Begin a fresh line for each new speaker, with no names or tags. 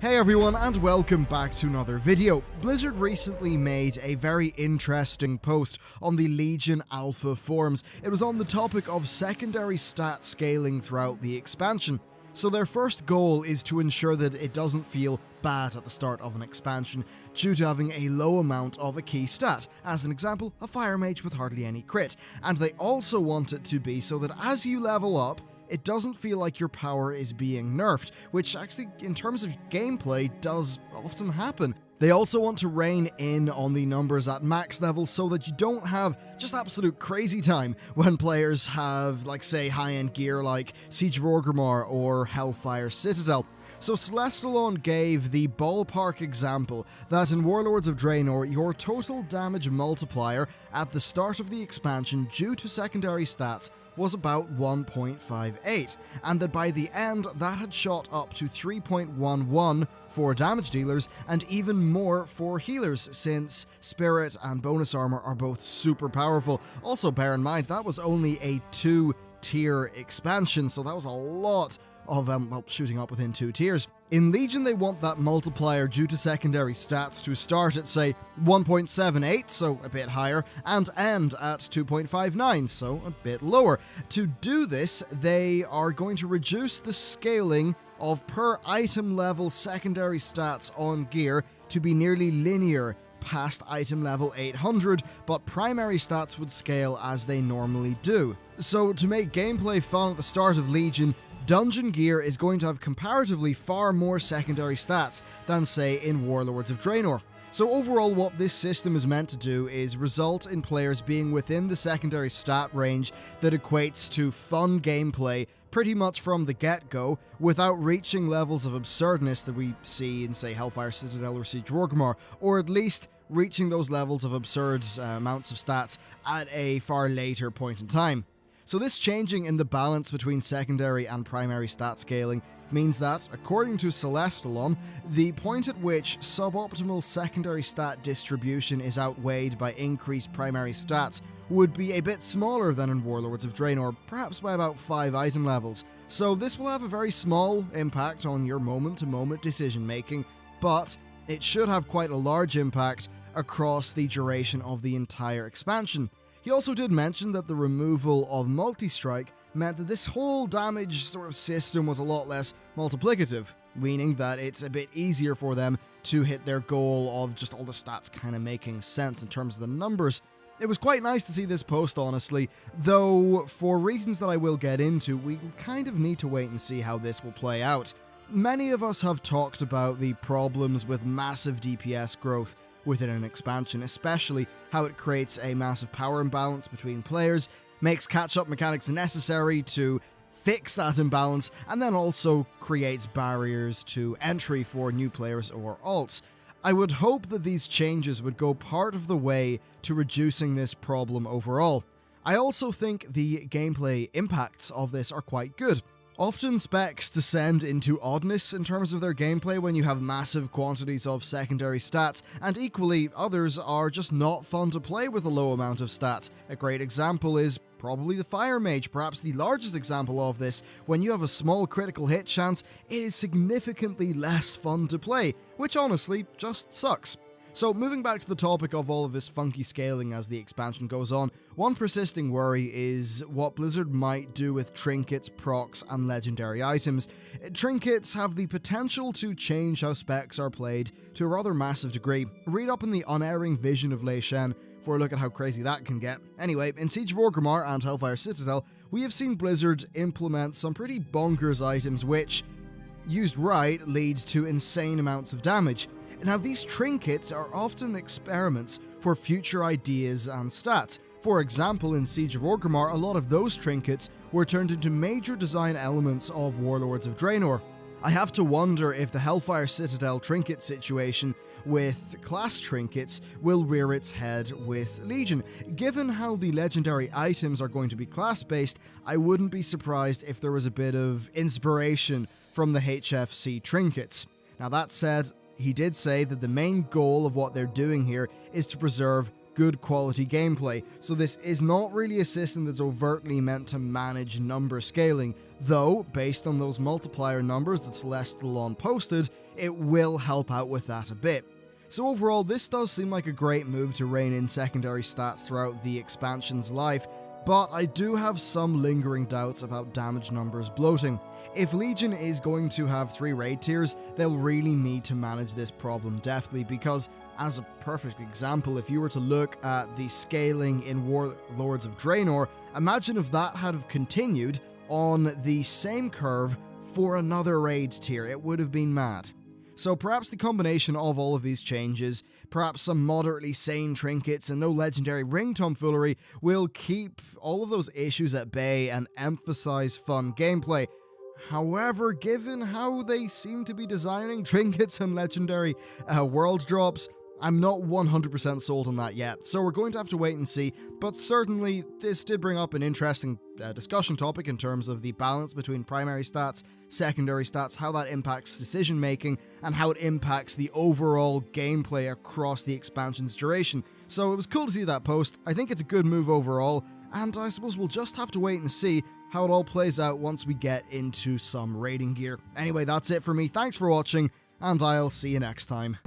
Hey everyone, and welcome back to another video. Blizzard recently made a very interesting post on the Legion Alpha forums. It was on the topic of secondary stat scaling throughout the expansion. So their first goal is to ensure that it doesn't feel bad at the start of an expansion due to having a low amount of a key stat. As an example, a fire mage with hardly any crit. And they also want it to be so that as you level up, it doesn't feel like your power is being nerfed, which actually, in terms of gameplay, does often happen. They also want to rein in on the numbers at max level so that you don't have just absolute crazy time when players have, like, say, high-end gear like Siege of Orgrimmar or Hellfire Citadel. So Celestalon gave the ballpark example that in Warlords of Draenor, your total damage multiplier at the start of the expansion due to secondary stats was about 1.58, and that by the end that had shot up to 3.11 for damage dealers and even more for healers, since Spirit and bonus armor are both super powerful. Also bear in mind that was only a 2-tier expansion, so that was a lot of shooting up within 2 tiers. In Legion, they want that multiplier due to secondary stats to start at, say, 1.78, so a bit higher, and end at 2.59, so a bit lower. To do this, they are going to reduce the scaling of per item level secondary stats on gear to be nearly linear past item level 800, but primary stats would scale as they normally do. So to make gameplay fun at the start of Legion, Dungeon gear is going to have comparatively far more secondary stats than, say, in Warlords of Draenor. So overall, what this system is meant to do is result in players being within the secondary stat range that equates to fun gameplay pretty much from the get-go, without reaching levels of absurdness that we see in, say, Hellfire Citadel or Siege of Orgrimmar, or at least reaching those levels of absurd amounts of stats at a far later point in time. So this changing in the balance between secondary and primary stat scaling means that, according to Celestalon, the point at which suboptimal secondary stat distribution is outweighed by increased primary stats would be a bit smaller than in Warlords of Draenor, perhaps by about 5 item levels. So this will have a very small impact on your moment-to-moment decision making, but it should have quite a large impact across the duration of the entire expansion. He also did mention that the removal of multi-strike meant that this whole damage sort of system was a lot less multiplicative, meaning that it's a bit easier for them to hit their goal of just all the stats kind of making sense in terms of the numbers. It was quite nice to see this post, honestly, though for reasons that I will get into, we kind of need to wait and see how this will play out. Many of us have talked about the problems with massive DPS growth within an expansion, especially how it creates a massive power imbalance between players, makes catch-up mechanics necessary to fix that imbalance, and then also creates barriers to entry for new players or alts. I would hope that these changes would go part of the way to reducing this problem overall. I also think the gameplay impacts of this are quite good. Often specs descend into oddness in terms of their gameplay when you have massive quantities of secondary stats, and equally, others are just not fun to play with a low amount of stats. A great example is probably the Fire Mage, perhaps the largest example of this. When you have a small critical hit chance, it is significantly less fun to play, which honestly just sucks. So moving back to the topic of all of this funky scaling as the expansion goes on, one persisting worry is what Blizzard might do with trinkets, procs, and legendary items. Trinkets have the potential to change how specs are played to a rather massive degree. Read up in the Unerring Vision of Lei Shen for a look at how crazy that can get. Anyway, in Siege of Orgrimmar and Hellfire Citadel, we have seen Blizzard implement some pretty bonkers items which, used right, lead to insane amounts of damage. Now, these trinkets are often experiments for future ideas and stats. For example, in Siege of Orgrimmar, a lot of those trinkets were turned into major design elements of Warlords of Draenor. I have to wonder if the Hellfire Citadel trinket situation with class trinkets will rear its head with Legion. Given how the legendary items are going to be class-based, I wouldn't be surprised if there was a bit of inspiration from the HFC trinkets. Now, that said, he did say that the main goal of what they're doing here is to preserve good quality gameplay, so this is not really a system that's overtly meant to manage number scaling, though, based on those multiplier numbers that Celestalon posted, it will help out with that a bit. So overall, this does seem like a great move to rein in secondary stats throughout the expansion's life, but I do have some lingering doubts about damage numbers bloating. If Legion is going to have 3 raid tiers, they'll really need to manage this problem deftly, because as a perfect example, if you were to look at the scaling in Warlords of Draenor, imagine if that had have continued on the same curve for another raid tier. It would have been mad. So perhaps the combination of all of these changes, perhaps some moderately sane trinkets and no legendary ring tomfoolery, will keep all of those issues at bay and emphasize fun gameplay. However, given how they seem to be designing trinkets and legendary world drops, I'm not 100% sold on that yet, so we're going to have to wait and see, but certainly this did bring up an interesting discussion topic in terms of the balance between primary stats, secondary stats, how that impacts decision making, and how it impacts the overall gameplay across the expansion's duration. So it was cool to see that post. I think it's a good move overall, and I suppose we'll just have to wait and see how it all plays out once we get into some raiding gear. Anyway, that's it for me. Thanks for watching, and I'll see you next time.